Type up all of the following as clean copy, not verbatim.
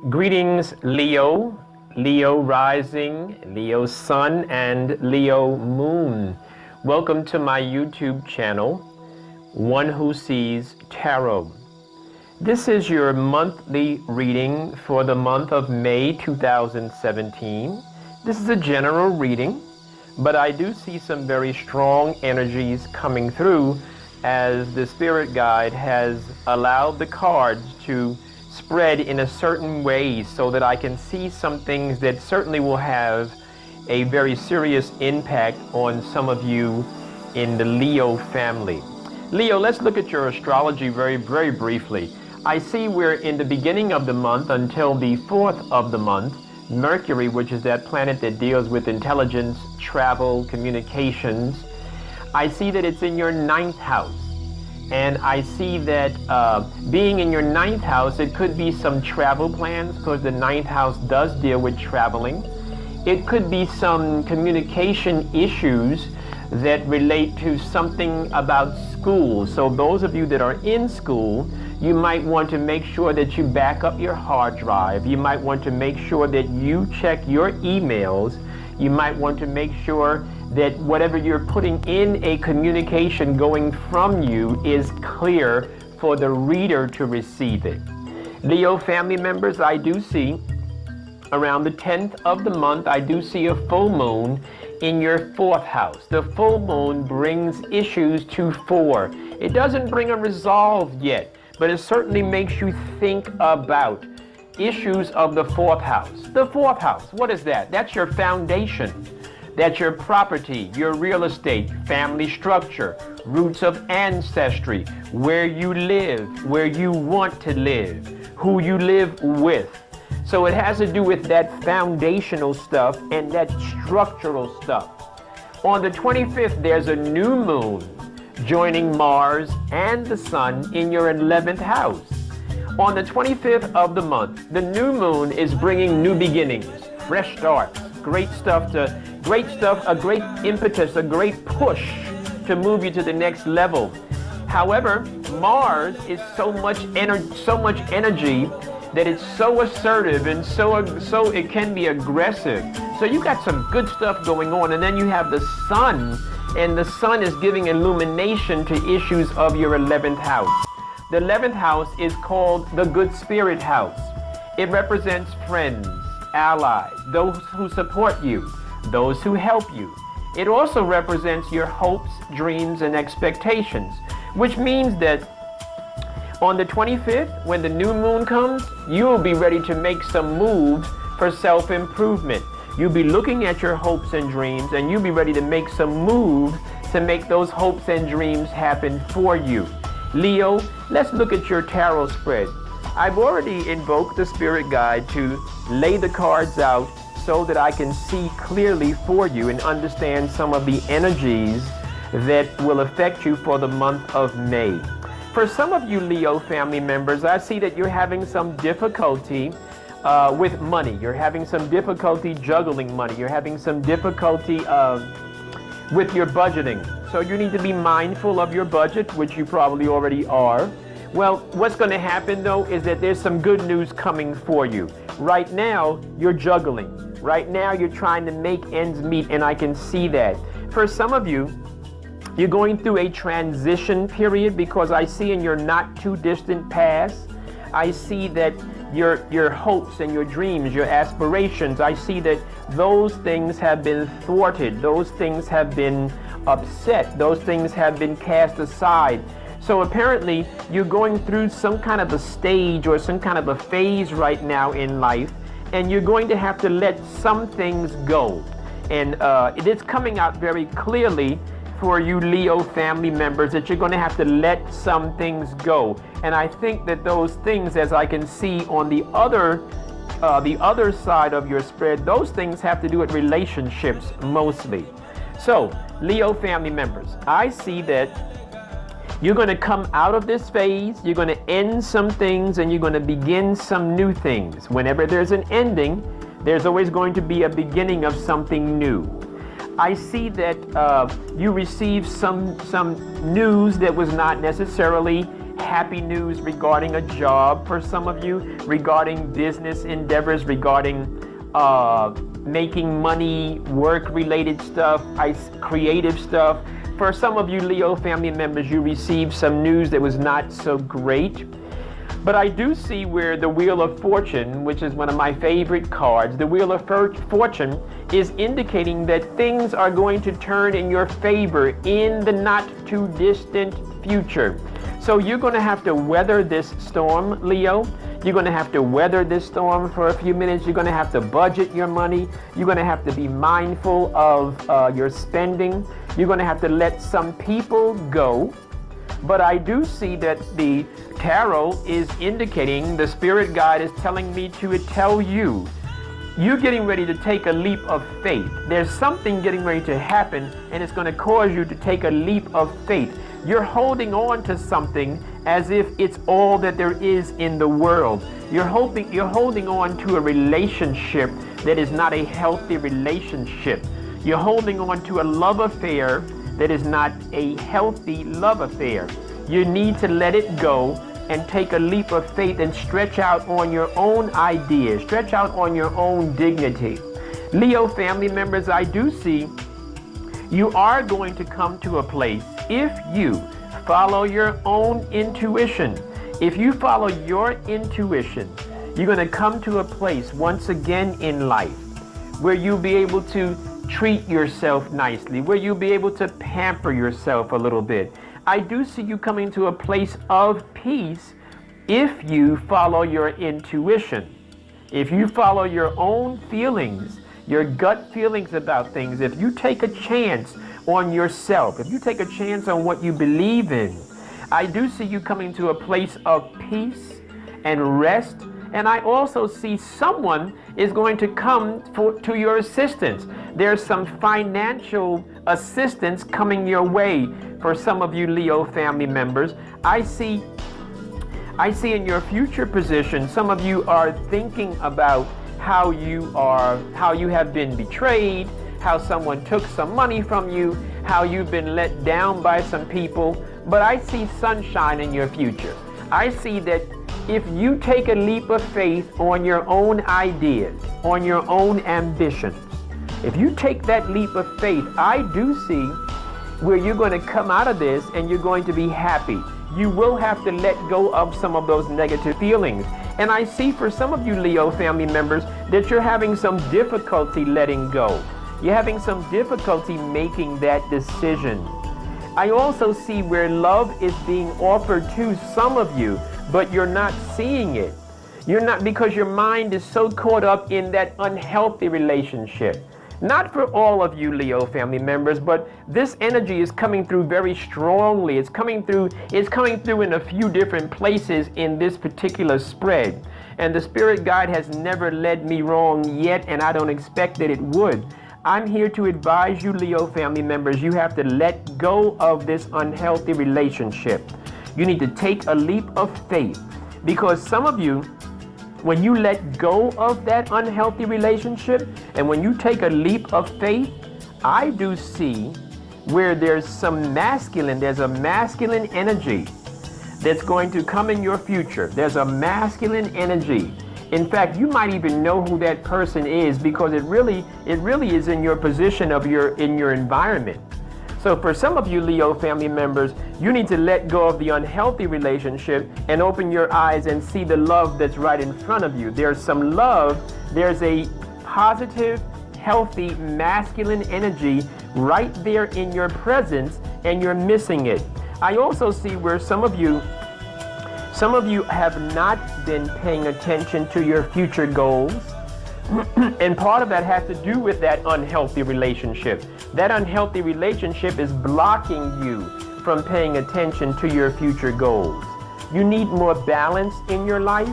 Greetings, Leo, Leo rising, Leo sun, and Leo moon. Welcome to my YouTube channel, One Who Sees Tarot. This is your monthly reading for the month of May 2017. This is a general reading, but I do see some very strong energies coming through as the spirit guide has allowed the cards to spread in a certain way so that I can see some things that certainly will have a very serious impact on some of you in the Leo family. Leo, let's look at your astrology very briefly. I see we're in the beginning of the month until the 4th of the month. Mercury, which is that planet that deals with intelligence, travel, communications, I see that it's in your 9th house. And I see that being in your 9th house, it could be some travel plans because the 9th house does deal with traveling. It could be some communication issues that relate to something about school. So those of you that are in school, you might want to make sure that you back up your hard drive. You might want to make sure that you check your emails. You might want to make sure that whatever you're putting in a communication going from you is clear for the reader to receive it. Leo family members, I do see around the 10th of the month, I do see a full moon in your 4th house. The full moon brings issues to fore. It doesn't bring a resolve yet, but it certainly makes you think about issues of the 4th house. The 4th house, what is that? That's your foundation. That's your property, your real estate, family structure, roots of ancestry, where you live, where you want to live, who you live with. So it has to do with that foundational stuff and that structural stuff. On the 25th, there's a new moon joining Mars and the Sun in your 11th house. On the 25th of the month, the new moon is bringing new beginnings, fresh starts, great stuff, a great impetus, a great push to move you to the next level. However, Mars is so much energy that it's so assertive and so it can be aggressive. So you got some good stuff going on, and then you have the Sun, and the Sun is giving illumination to issues of your 11th house. The 11th house is called the Good Spirit House. It represents friends, allies, those who support you, those who help you. It also represents your hopes, dreams, and expectations, which means that on the 25th, when the new moon comes, you will be ready to make some moves for self-improvement. You'll be looking at your hopes and dreams, and you'll be ready to make some moves to make those hopes and dreams happen for you. Leo, let's look at your tarot spread. I've already invoked the spirit guide to lay the cards out so that I can see clearly for you and understand some of the energies that will affect you for the month of May. For some of you Leo family members, I see that you're having some difficulty with money. You're having some difficulty juggling money. You're having some difficulty with your budgeting. So you need to be mindful of your budget, which you probably already are. Well, what's going to happen though is that there's some good news coming for you. Right now, you're juggling. Right now, you're trying to make ends meet, and I can see that. For some of you, you're going through a transition period because I see in your not too distant past, I see that your hopes and your dreams, your aspirations, I see that those things have been thwarted. Those things have been upset. Those things have been cast aside. So apparently you're going through some kind of a stage or some kind of a phase right now in life, and you're going to have to let some things go. And it is coming out very clearly for you Leo family members that you're going to have to let some things go. And I think that those things, as I can see on the other side of your spread, those things have to do with relationships mostly. So Leo family members, I see that you're going to come out of this phase, you're going to end some things, and you're going to begin some new things. Whenever there's an ending, There's always going to be a beginning of something new. I see that you received some news that was not necessarily happy news regarding a job for some of you, regarding business endeavors, regarding making money, work-related stuff, creative stuff. For some of you Leo family members, you received some news that was not so great. But I do see where the Wheel of Fortune, which is one of my favorite cards, the Wheel of Fortune is indicating that things are going to turn in your favor in the not too distant future. So you're going to have to weather this storm, Leo. You're going to have to weather this storm for a few minutes. You're going to have to budget your money. You're going to have to be mindful of your spending. You're going to have to let some people go. But I do see that the tarot is indicating, the spirit guide is telling me to tell you, you're getting ready to take a leap of faith. There's something getting ready to happen, and it's going to cause you to take a leap of faith. You're holding on to something as if it's all that there is in the world. You're holding on to a relationship that is not a healthy relationship. You're holding on to a love affair that is not a healthy love affair. You need to let it go and take a leap of faith and stretch out on your own ideas, stretch out on your own dignity. Leo family members, I do see you are going to come to a place, if you follow your own intuition, if you follow your intuition, you're going to come to a place once again in life where you'll be able to treat yourself nicely, where you'll be able to pamper yourself a little bit. I do see you coming to a place of peace if you follow your intuition. If you follow your own feelings, your gut feelings about things, if you take a chance on yourself, if you take a chance on what you believe in, I do see you coming to a place of peace and rest. And I also see someone is going to come to your assistance. There's some financial assistance coming your way for some of you Leo family members. I see in your future position, some of you are thinking about how you have been betrayed, how someone took some money from you, how you've been let down by some people. But I see sunshine in your future. I see that if you take a leap of faith on your own ideas, on your own ambitions, if you take that leap of faith, I do see where you're going to come out of this and you're going to be happy. You will have to let go of some of those negative feelings. And I see for some of you Leo family members that you're having some difficulty letting go. You're having some difficulty making that decision. I also see where love is being offered to some of you, but you're not seeing it. You're not, because your mind is so caught up in that unhealthy relationship. Not for all of you Leo family members, but this energy is coming through very strongly. It's coming through in a few different places in this particular spread. And the spirit guide has never led me wrong yet, and I don't expect that it would. I'm here to advise you Leo family members, you have to let go of this unhealthy relationship. You need to take a leap of faith, because some of you, when you let go of that unhealthy relationship and when you take a leap of faith, I do see where there's a masculine energy that's going to come in your future. There's a masculine energy. In fact, you might even know who that person is, because it really is in your position in your environment. So for some of you Leo family members, you need to let go of the unhealthy relationship and open your eyes and see the love that's right in front of you. There's some love. There's a positive, healthy, masculine energy right there in your presence, and you're missing it. I also see where some of you have not been paying attention to your future goals. And part of that has to do with that unhealthy relationship. That unhealthy relationship is blocking you from paying attention to your future goals. You need more balance in your life,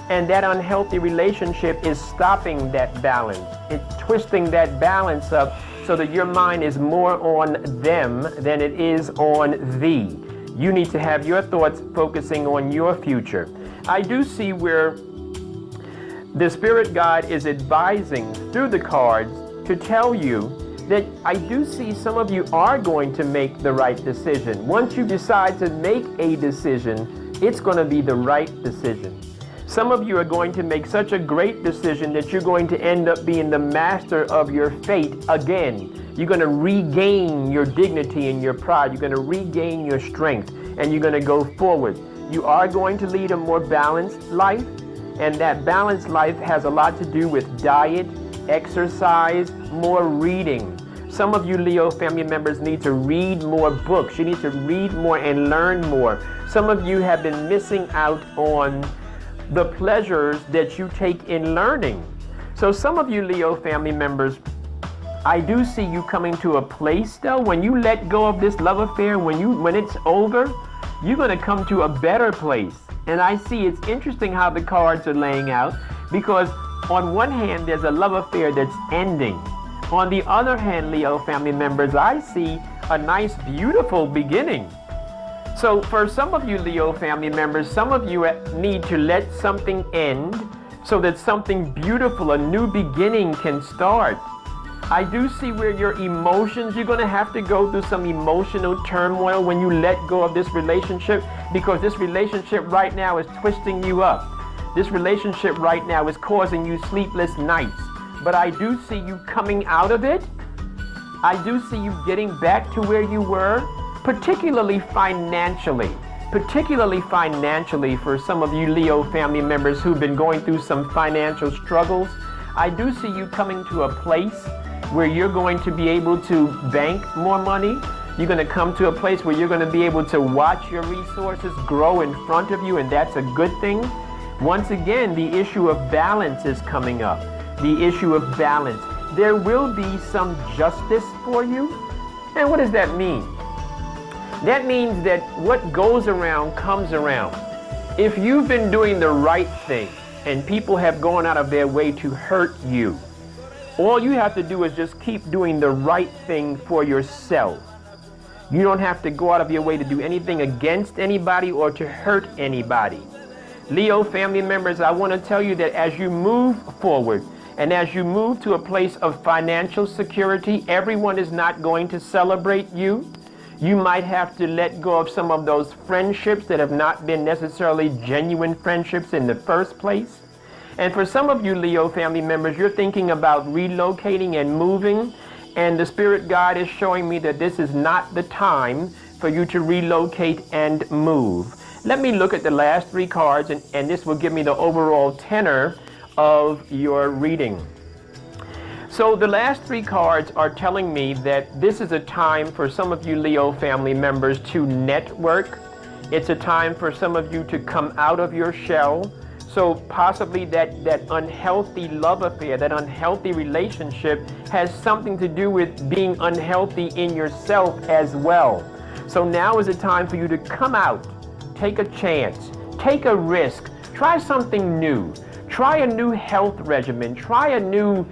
and that unhealthy relationship is stopping that balance. It's twisting that balance up so that your mind is more on them than it is on thee. You need to have your thoughts focusing on your future. I do see where The Spirit Guide is advising through the cards to tell you that I do see some of you are going to make the right decision. Once you decide to make a decision, it's going to be the right decision. Some of you are going to make such a great decision that you're going to end up being the master of your fate again. You're going to regain your dignity and your pride. You're going to regain your strength, and you're going to go forward. You are going to lead a more balanced life, and that balanced life has a lot to do with diet, exercise, more reading. Some of you Leo family members need to read more books. You need to read more and learn more. Some of you have been missing out on the pleasures that you take in learning. So some of you Leo family members, I do see you coming to a place though, when you let go of this love affair, when it's over, you're going to come to a better place. And I see it's interesting how the cards are laying out, because on one hand, there's a love affair that's ending. On the other hand, Leo family members, I see a nice, beautiful beginning. So for some of you Leo family members, some of you need to let something end so that something beautiful, a new beginning can start. I do see where your emotions, you're going to have to go through some emotional turmoil when you let go of this relationship, because this relationship right now is twisting you up. This relationship right now is causing you sleepless nights. But I do see you coming out of it. I do see you getting back to where you were, particularly financially. Particularly financially for some of you Leo family members who've been going through some financial struggles. I do see you coming to a place where you're going to be able to bank more money. You're going to come to a place where you're going to be able to watch your resources grow in front of you, and that's a good thing. Once again, the issue of balance is coming up. The issue of balance. There will be some justice for you. And what does that mean? That means that what goes around comes around. If you've been doing the right thing and people have gone out of their way to hurt you, all you have to do is just keep doing the right thing for yourself. You don't have to go out of your way to do anything against anybody or to hurt anybody. Leo family members, I want to tell you that as you move forward and as you move to a place of financial security, everyone is not going to celebrate you. You might have to let go of some of those friendships that have not been necessarily genuine friendships in the first place. And for some of you Leo family members, you're thinking about relocating and moving, and the Spirit Guide is showing me that this is not the time for you to relocate and move. Let me look at the last three cards, and this will give me the overall tenor of your reading. So the last three cards are telling me that this is a time for some of you Leo family members to network. It's a time for some of you to come out of your shell. So possibly that unhealthy love affair, that unhealthy relationship has something to do with being unhealthy in yourself as well. So now is a time for you to come out, take a chance, take a risk, try something new, try a new health regimen, try a new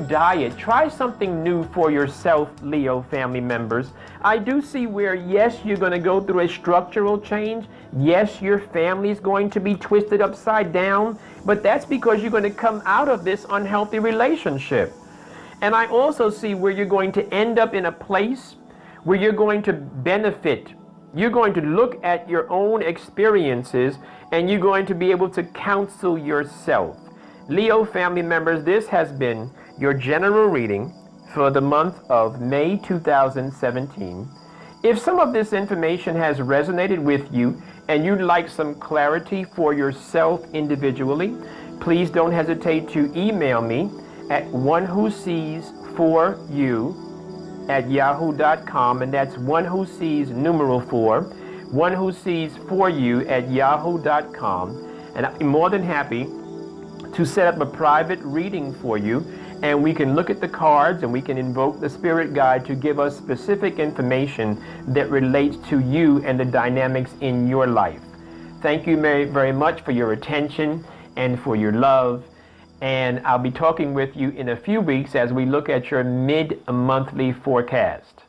diet, try something new for yourself, Leo family members. I do see where, yes, you're going to go through a structural change. Yes, your family's going to be twisted upside down, but that's because you're going to come out of this unhealthy relationship. And I also see where you're going to end up in a place where you're going to benefit. You're going to look at your own experiences and you're going to be able to counsel yourself. Leo family members, this has been your general reading for the month of May 2017. If some of this information has resonated with you and you'd like some clarity for yourself individually, please don't hesitate to email me at onewhosees4you@yahoo.com, and that's one who sees numeral 4, one who sees for you @yahoo.com, and I'd be more than happy to set up a private reading for you, and we can look at the cards and we can invoke the Spirit Guide to give us specific information that relates to you and the dynamics in your life. Thank you very, very much for your attention and for your love, and I'll be talking with you in a few weeks as we look at your mid-monthly forecast.